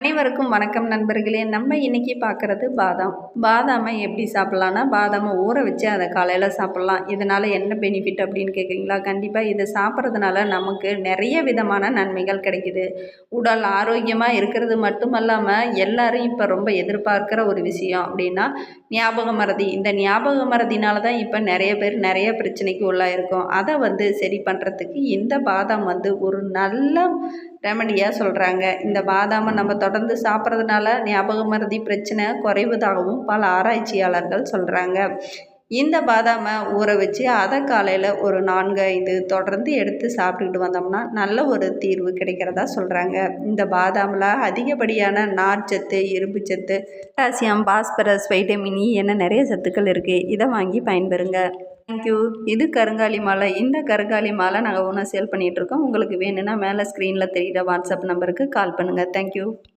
அனைவருக்கும் வணக்கம் நண்பர்களே. நம்ம இன்னைக்கு பார்க்குறது பாதாம். பாதாமை எப்படி சாப்பிட்லான்னா, பாதாமை ஊற வச்சு அதை காலையில் சாப்பிட்லாம். இதனால் என்ன பெனிஃபிட் அப்படின்னு கேட்குறீங்களா? கண்டிப்பாக இதை சாப்பிட்றதுனால நமக்கு நிறைய விதமான நன்மைகள் கிடைக்குது. உடல் ஆரோக்கியமாக இருக்கிறது மட்டுமல்லாமல் எல்லாரும் இப்போ ரொம்ப எதிர்பார்க்குற ஒரு விஷயம் அப்படின்னா ஞாபக மறதி. இந்த ஞாபக மறதினால தான் இப்போ நிறைய பேர் நிறைய பிரச்சனைக்கு உள்ளாயிருக்கோம். அதை சரி பண்ணுறதுக்கு இந்த பாதாம் ஒரு நல்ல ரெமடியாக சொல்கிறாங்க. இந்த பாதாமை நம்ம தொடர்ந்து சாப்பிட்றதுனால ஞாபக மறதி பிரச்சனை குறைவதாகவும் பல ஆராய்ச்சியாளர்கள் சொல்கிறாங்க. இந்த பாதாமை ஊற வச்சு அதை காலையில் ஒரு 4-5 தொடர்ந்து எடுத்து சாப்பிட்டுக்கிட்டு வந்தோம்னா நல்ல ஒரு தீர்வு கிடைக்கிறதா சொல்கிறாங்க. இந்த பாதாமில் அதிகப்படியான நார்ச்சத்து, இரும்புச்சத்து, பொட்டாசியம், பாஸ்பரஸ், வைட்டமின் இ என நிறைய சத்துக்கள் இருக்குது. இதை வாங்கி பயன்பெறுங்க. தேங்க்யூ. இது கருங்காலி மாலை. இந்த கருங்காலி மாலை நாங்கள் ஒன்று சேல் பண்ணிகிட்ருக்கோம். உங்களுக்கு வேணும்னா மேலே ஸ்க்ரீனில் தெரிகிற வாட்ஸ்அப் நம்பருக்கு கால் பண்ணுங்கள். தேங்க்யூ.